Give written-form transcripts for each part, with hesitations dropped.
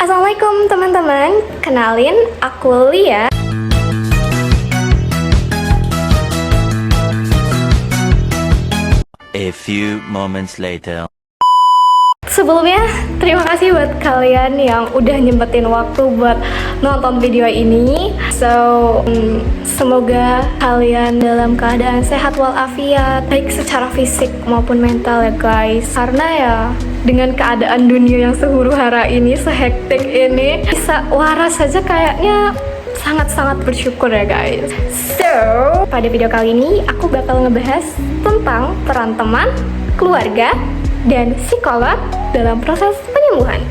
Assalamualaikum teman-teman, kenalin aku Lia. A few moments later. Sebelumnya, terima kasih buat kalian yang udah nyempetin waktu buat nonton video ini. Semoga kalian dalam keadaan sehat walafiat, baik secara fisik maupun mental ya guys. Karena ya, dengan keadaan dunia yang sehuru hara ini, sehektik ini, bisa waras saja kayaknya sangat-sangat bersyukur ya guys. Pada video kali ini, aku bakal ngebahas tentang peran teman, keluarga, dan psikolog dalam proses penyembuhan.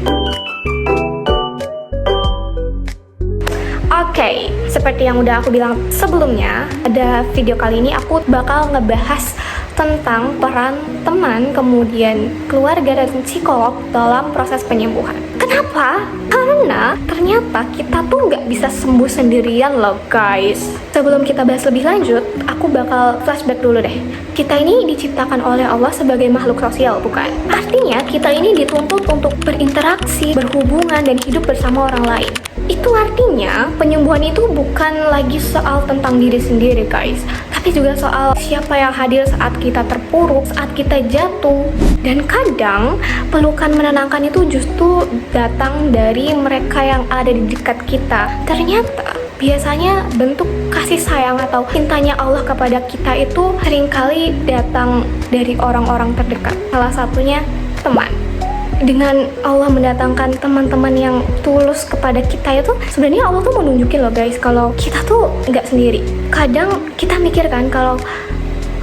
Oke, seperti yang udah aku bilang sebelumnya, pada video kali ini aku bakal ngebahas tentang peran teman, kemudian keluarga dan psikolog dalam proses penyembuhan. Kenapa? Karena ternyata kita tuh nggak bisa sembuh sendirian loh guys. Sebelum kita bahas lebih lanjut, aku bakal flashback dulu deh. Kita ini diciptakan oleh Allah sebagai makhluk sosial, bukan? Artinya kita ini dituntut untuk berinteraksi, berhubungan, dan hidup bersama orang lain. Itu artinya penyembuhan itu bukan lagi soal tentang diri sendiri guys, tapi juga soal siapa yang hadir saat kita terpuruk, saat kita jatuh. Dan kadang pelukan menenangkan itu justru datang dari mereka yang ada di dekat kita. Ternyata biasanya bentuk kasih sayang atau cintanya Allah kepada kita itu seringkali datang dari orang-orang terdekat. Salah satunya teman. Dengan Allah mendatangkan teman-teman yang tulus kepada kita itu, sebenarnya Allah tuh mau nunjukin loh guys kalau kita tuh nggak sendiri. Kadang kita mikir kan kalau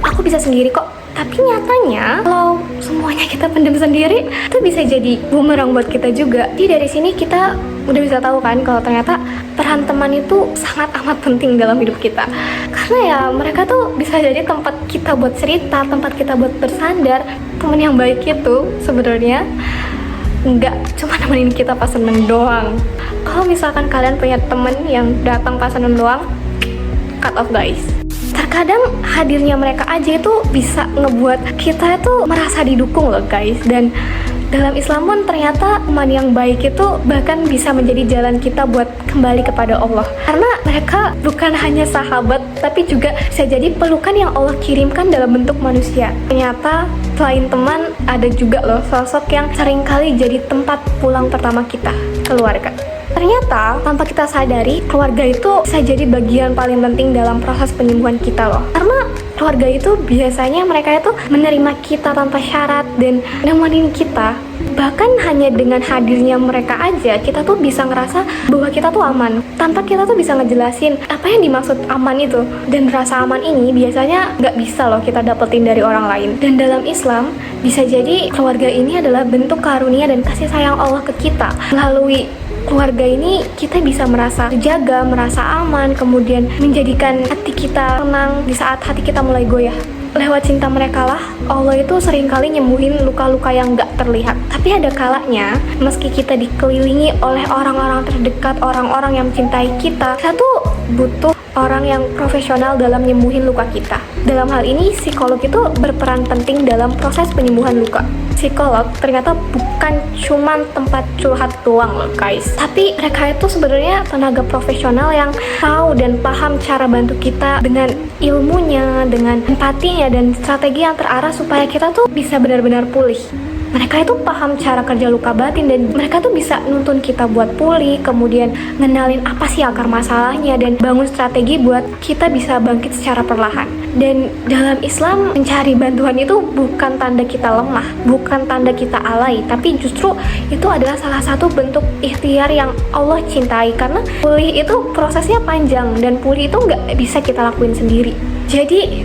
aku bisa sendiri kok, tapi nyatanya kalau semuanya kita pendam sendiri itu bisa jadi bumerang buat kita juga. Jadi dari sini kita udah bisa tahu kan kalau ternyata peran teman itu sangat amat penting dalam hidup kita. Karena ya mereka tuh bisa jadi tempat kita buat cerita, tempat kita buat bersandar. Teman yang baik itu sebenarnya nggak cuma nemenin kita pas seneng doang. Kalau misalkan kalian punya temen yang datang pas seneng doang, cut off guys. Terkadang hadirnya mereka aja itu bisa ngebuat kita itu merasa didukung loh guys. Dan dalam Islam pun ternyata teman yang baik itu bahkan bisa menjadi jalan kita buat kembali kepada Allah. Karena mereka bukan hanya sahabat, tapi juga bisa jadi pelukan yang Allah kirimkan dalam bentuk manusia. Ternyata selain teman, ada juga loh sosok yang seringkali jadi tempat pulang pertama kita, keluarga. Ternyata tanpa kita sadari, keluarga itu bisa jadi bagian paling penting dalam proses penyembuhan kita loh. Karena keluarga itu biasanya mereka itu menerima kita tanpa syarat dan nemenin kita. Bahkan hanya dengan hadirnya mereka aja, kita tuh bisa ngerasa bahwa kita tuh aman. Tanpa kita tuh bisa ngejelasin apa yang dimaksud aman itu. Dan rasa aman ini biasanya nggak bisa loh kita dapetin dari orang lain. Dan dalam Islam, bisa jadi keluarga ini adalah bentuk karunia dan kasih sayang Allah ke kita. Melalui keluarga ini kita bisa merasa terjaga, merasa aman, kemudian menjadikan hati kita tenang di saat hati kita mulai goyah. Lewat cinta mereka lah, Allah itu seringkali nyembuhin luka-luka yang gak terlihat. Tapi ada kalanya, meski kita dikelilingi oleh orang-orang terdekat, orang-orang yang mencintai kita tuh butuh orang yang profesional dalam nyembuhin luka kita. Dalam hal ini, psikolog itu berperan penting dalam proses penyembuhan luka. Psikolog ternyata bukan cuma tempat curhat doang loh guys, tapi mereka itu sebenarnya tenaga profesional yang tahu dan paham cara bantu kita dengan ilmunya, dengan empatinya, dan strategi yang terarah supaya kita tuh bisa benar-benar pulih. Mereka itu paham cara kerja luka batin dan mereka tuh bisa nuntun kita buat pulih, kemudian ngenalin apa sih akar masalahnya dan bangun strategi buat kita bisa bangkit secara perlahan. Dan dalam Islam, mencari bantuan itu bukan tanda kita lemah, bukan tanda kita alay, tapi justru itu adalah salah satu bentuk ikhtiar yang Allah cintai. Karena pulih itu prosesnya panjang dan pulih itu nggak bisa kita lakuin sendiri. Jadi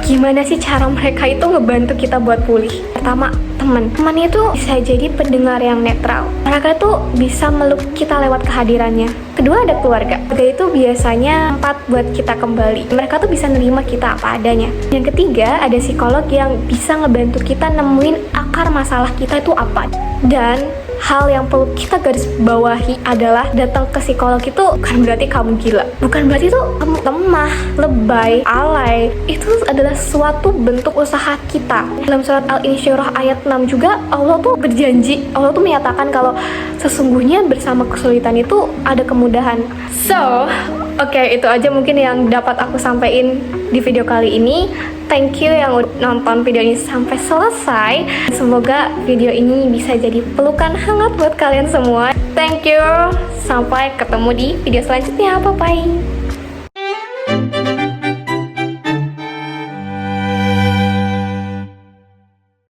gimana sih cara mereka itu ngebantu kita buat pulih? Pertama, teman itu bisa jadi pendengar yang netral. Mereka tuh bisa meluk kita lewat kehadirannya. Kedua, ada keluarga. Keluarga itu biasanya tempat buat kita kembali. Mereka tuh bisa nerima kita apa adanya. Yang ketiga, ada psikolog yang bisa ngebantu kita nemuin akar masalah kita itu apa. Dan hal yang perlu kita garis bawahi adalah datang ke psikolog itu bukan berarti kamu gila, bukan berarti itu kamu lemah, lebay, alay. Itu adalah suatu bentuk usaha kita. Dalam surat Al-Insyirah ayat 6 juga Allah tuh berjanji, Allah tuh menyatakan kalau sesungguhnya bersama kesulitan itu ada kemudahan. So, oke, itu aja mungkin yang dapat aku sampaikan di video kali ini. Thank you yang udah nonton video ini sampai selesai. Semoga video ini bisa jadi pelukan hangat buat kalian semua. Thank you. Sampai ketemu di video selanjutnya. Bye-bye.